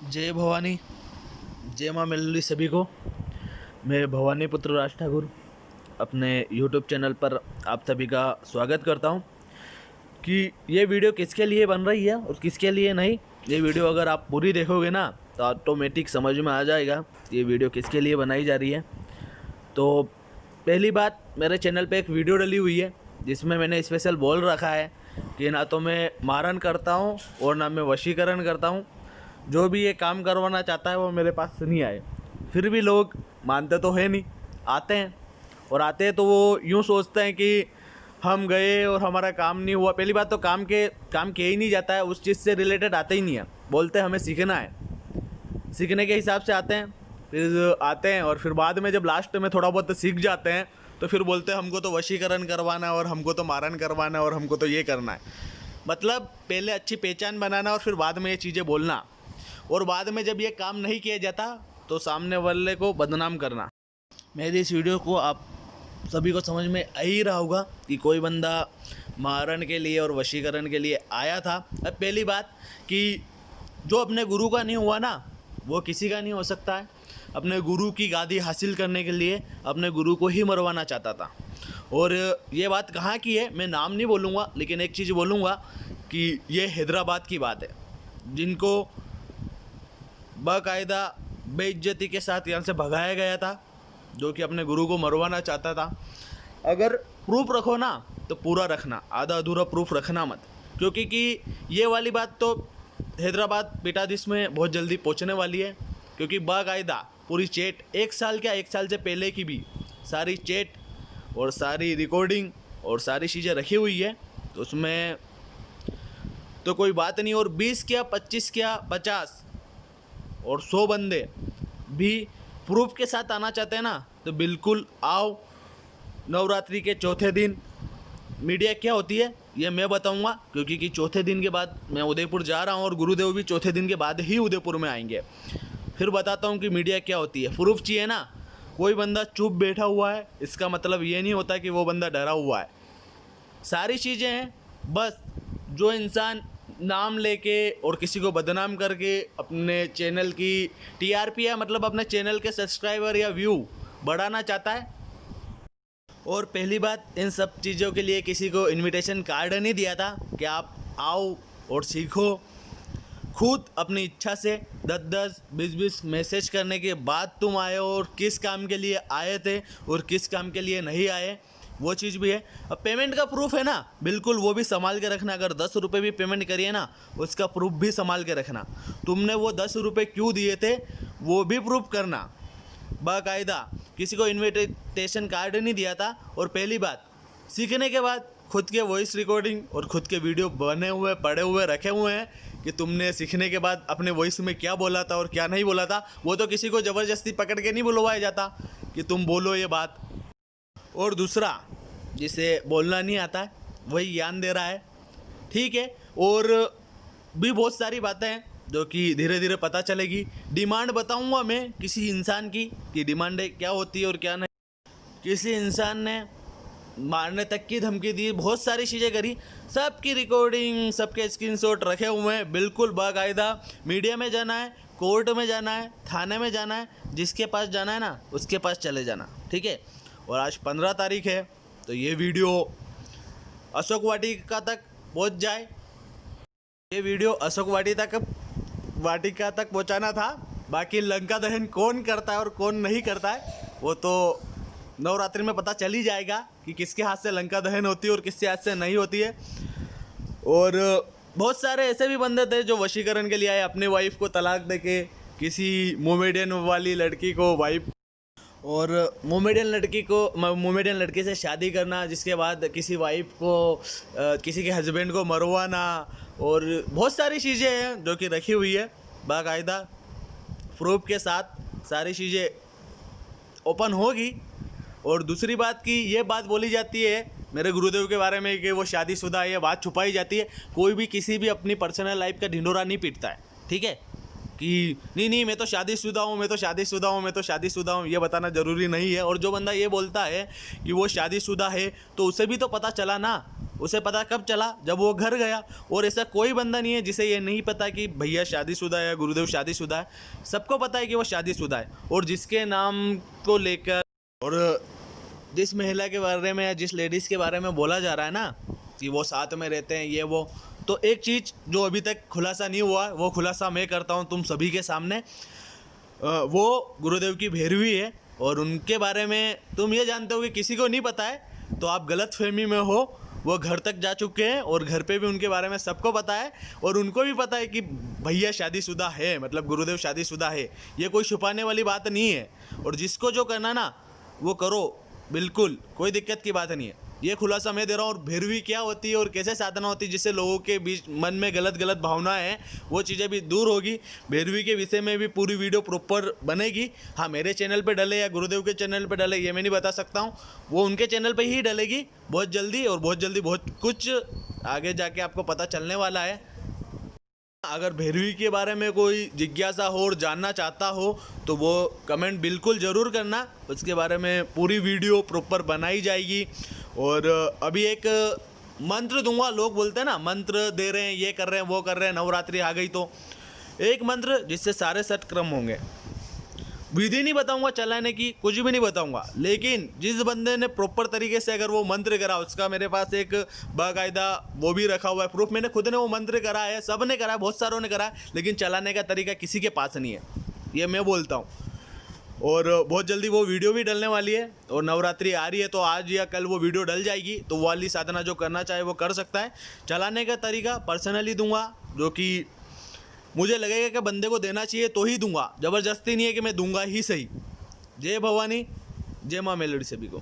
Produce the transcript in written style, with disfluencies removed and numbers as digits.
जय भवानी, जय माँ मेलुली सभी को। मैं भवानी पुत्र राज ठाकुर अपने YouTube चैनल पर आप सभी का स्वागत करता हूँ कि ये वीडियो किसके लिए बन रही है और किसके लिए नहीं। ये वीडियो अगर आप पूरी देखोगे ना तो ऑटोमेटिक समझ में आ जाएगा ये वीडियो किसके लिए बनाई जा रही है। तो पहली बात, मेरे चैनल पे एक वीडियो डली हुई है जिसमें मैंने स्पेशल बोल रखा है कि ना तो मैं मारन करता हूँ और ना मैं वशीकरण करता हूँ। जो भी ये काम करवाना चाहता है वो मेरे पास नहीं आए। फिर भी लोग मानते तो है नहीं, आते हैं और आते हैं तो वो यूँ सोचते हैं कि हम गए और हमारा काम नहीं हुआ। पहली बात तो काम किया ही नहीं जाता है, उस चीज़ से रिलेटेड आते ही नहीं है। बोलते हैं हमें सीखना है, सीखने के हिसाब से आते हैं, फिर आते हैं और फिर बाद में जब लास्ट में थोड़ा बहुत सीख जाते हैं तो फिर बोलते हैं हमको तो वशीकरण करवाना है और हमको तो मारन करवाना है और हमको तो ये करना है। मतलब पहले अच्छी पहचान बनाना और फिर बाद में ये चीज़ें बोलना, और बाद में जब ये काम नहीं किया जाता तो सामने वाले को बदनाम करना। मेरी इस वीडियो को आप सभी को समझ में आ ही रहा होगा कि कोई बंदा मारन के लिए और वशीकरण के लिए आया था। अब पहली बात कि जो अपने गुरु का नहीं हुआ ना वो किसी का नहीं हो सकता है। अपने गुरु की गादी हासिल करने के लिए अपने गुरु को ही मरवाना चाहता था। और ये बात कहाँ की है मैं नाम नहीं बोलूँगा, लेकिन एक चीज़ बोलूँगा कि ये हैदराबाद की बात है, जिनको बाकायदा बेइज्जती के साथ यहाँ से भगाया गया था, जो कि अपने गुरु को मरवाना चाहता था। अगर प्रूफ रखो ना तो पूरा रखना, आधा अधूरा प्रूफ रखना मत, क्योंकि कि ये वाली बात तो हैदराबाद पीठाधीश में बहुत जल्दी पहुँचने वाली है। क्योंकि बाकायदा पूरी चैट एक साल से पहले की भी सारी चैट और सारी रिकॉर्डिंग और सारी चीज़ें रखी हुई है, तो उसमें तो कोई बात नहीं। और 20 क्या 25 क्या 50 और 100 बंदे भी प्रूफ के साथ आना चाहते हैं ना तो बिल्कुल आओ। नवरात्रि के चौथे दिन मीडिया क्या होती है ये मैं बताऊंगा, क्योंकि कि चौथे दिन के बाद मैं उदयपुर जा रहा हूँ और गुरुदेव भी चौथे दिन के बाद ही उदयपुर में आएंगे। फिर बताता हूँ कि मीडिया क्या होती है। प्रूफ चाहिए ना। कोई बंदा चुप बैठा हुआ है इसका मतलब ये नहीं होता कि वो बंदा डरा हुआ है। सारी चीज़ें हैं, बस जो इंसान नाम लेके और किसी को बदनाम करके अपने चैनल की टीआरपी या मतलब अपने चैनल के सब्सक्राइबर या व्यू बढ़ाना चाहता है। और पहली बात, इन सब चीज़ों के लिए किसी को इनविटेशन कार्ड नहीं दिया था कि आप आओ और सीखो। खुद अपनी इच्छा से 10-10 20-20 मैसेज करने के बाद तुम आए हो, और किस काम के लिए आए थे और किस काम के लिए नहीं आए वो चीज़ भी है। अब पेमेंट का प्रूफ है ना, बिल्कुल वो भी संभाल के रखना। अगर 10 रुपये भी पेमेंट करिए ना उसका प्रूफ भी संभाल के रखना। तुमने वो 10 रुपये क्यों दिए थे वो भी प्रूफ करना बाकायदा। किसी को इनविटेशन कार्ड नहीं दिया था। और पहली बात, सीखने के बाद खुद के वॉइस रिकॉर्डिंग और खुद के वीडियो बने हुए पड़े हुए रखे हुए हैं कि तुमने सीखने के बाद अपने वॉइस में क्या बोला था और क्या नहीं बोला था। वो तो किसी को ज़बरदस्ती पकड़ के नहीं बुलवाया जाता कि तुम बोलो ये बात। और दूसरा, जिसे बोलना नहीं आता है वही ज्ञान दे रहा है, ठीक है। और भी बहुत सारी बातें हैं जो कि धीरे धीरे पता चलेगी। डिमांड बताऊंगा मैं किसी इंसान की कि डिमांड क्या होती है और क्या नहीं। किसी इंसान ने मारने तक की धमकी दी, बहुत सारी चीज़ें करी, सबकी रिकॉर्डिंग सबके स्क्रीनशॉट रखे हुए हैं। बिल्कुल बाकायदा मीडिया में जाना है, कोर्ट में जाना है, थाने में जाना है, जिसके पास जाना है ना उसके पास चले जाना, ठीक है। और आज 15 तारीख है तो ये वीडियो अशोक वाटिका तक पहुंच जाए। ये वीडियो अशोक वाटिका तक पहुंचाना था। बाकी लंका दहन कौन करता है और कौन नहीं करता है वो तो नवरात्रि में पता चल ही जाएगा कि किसके हाथ से लंका दहन होती है और किसके हाथ से नहीं होती है। और बहुत सारे ऐसे भी बंदे थे जो वशीकरण के लिए आए, अपनी वाइफ को तलाक देके किसी मोमेडियन वाली लड़की को वाइफ और मोमेडियन लड़की से शादी करना, जिसके बाद किसी वाइफ को किसी के हस्बैंड को मरवाना, और बहुत सारी चीज़ें हैं जो कि रखी हुई है बाकायदा प्रूफ के साथ। सारी चीज़ें ओपन होगी। और दूसरी बात की ये बात बोली जाती है मेरे गुरुदेव के बारे में कि वो शादीशुदा है, ये बात छुपाई जाती है। कोई भी किसी भी अपनी पर्सनल लाइफ का ढिंढोरा नहीं पीटता है, ठीक है, कि नहीं मैं तो शादीशुदा हूँ, ये बताना ज़रूरी नहीं है। और जो बंदा ये बोलता है कि वो शादीशुदा है तो उसे भी तो पता चला ना उसे पता कब चला, जब वो घर गया। और ऐसा कोई बंदा नहीं है जिसे ये नहीं पता कि भैया शादीशुदा है या गुरुदेव शादीशुदा है। सबको पता है कि वो शादीशुदा है। और जिसके नाम को लेकर और जिस महिला के बारे में या जिस लेडीज़ के बारे में बोला जा रहा है ना कि वो साथ में रहते हैं ये वो, तो एक चीज़ जो अभी तक खुलासा नहीं हुआ वो खुलासा मैं करता हूँ तुम सभी के सामने। वो गुरुदेव की भैरवी है। और उनके बारे में तुम ये जानते हो कि किसी को नहीं पता है तो आप गलत फहमी में हो। वो घर तक जा चुके हैं और घर पे भी उनके बारे में सबको पता है। और उनको भी पता है कि भैया शादीशुदा है, मतलब गुरुदेव शादीशुदा है। ये कोई छुपाने वाली बात नहीं है। और जिसको जो करना ना वो करो, बिल्कुल कोई दिक्कत की बात नहीं है। ये खुलासा मैं दे रहा हूँ। और भैरवी क्या होती है और कैसे साधना होती है जिससे लोगों के बीच मन में गलत गलत भावनाएं हैं वो चीज़ें भी दूर होगी। भैरवी के विषय में भी पूरी वीडियो प्रॉपर बनेगी। हाँ, मेरे चैनल पे डले या गुरुदेव के चैनल पे डले ये मैं नहीं बता सकता हूँ, वो उनके चैनल पे ही डलेगी बहुत जल्दी। और बहुत जल्दी बहुत कुछ आगे जाके आपको पता चलने वाला है। अगर भैरवी के बारे में कोई जिज्ञासा हो और जानना चाहता हो तो वो कमेंट बिल्कुल ज़रूर करना। उसके बारे में पूरी वीडियो प्रॉपर बनाई जाएगी। और अभी एक मंत्र दूंगा। लोग बोलते हैं ना मंत्र दे रहे हैं, ये कर रहे हैं, वो कर रहे हैं, नवरात्रि आ गई तो एक मंत्र जिससे सारे सत्कर्म होंगे। विधि नहीं बताऊंगा चलाने की, कुछ भी नहीं बताऊंगा, लेकिन जिस बंदे ने प्रॉपर तरीके से अगर वो मंत्र करा, उसका मेरे पास एक बाकायदा वो भी रखा हुआ है प्रूफ। मैंने खुद ने वो मंत्र करा है, सब ने करा है, बहुत सारों ने करा है, लेकिन चलाने का तरीका किसी के पास नहीं है, ये मैं बोलता हूँ। और बहुत जल्दी वो वीडियो भी डलने वाली है। और नवरात्रि आ रही है तो आज या कल वो वीडियो डल जाएगी। तो वो वाली साधना जो करना चाहे वो कर सकता है। चलाने का तरीका पर्सनली दूंगा, जो कि मुझे लगेगा कि बंदे को देना चाहिए तो ही दूंगा। ज़बरदस्ती नहीं है कि मैं दूंगा ही सही। जय भवानी, जय माँ मेलोडी सभी को।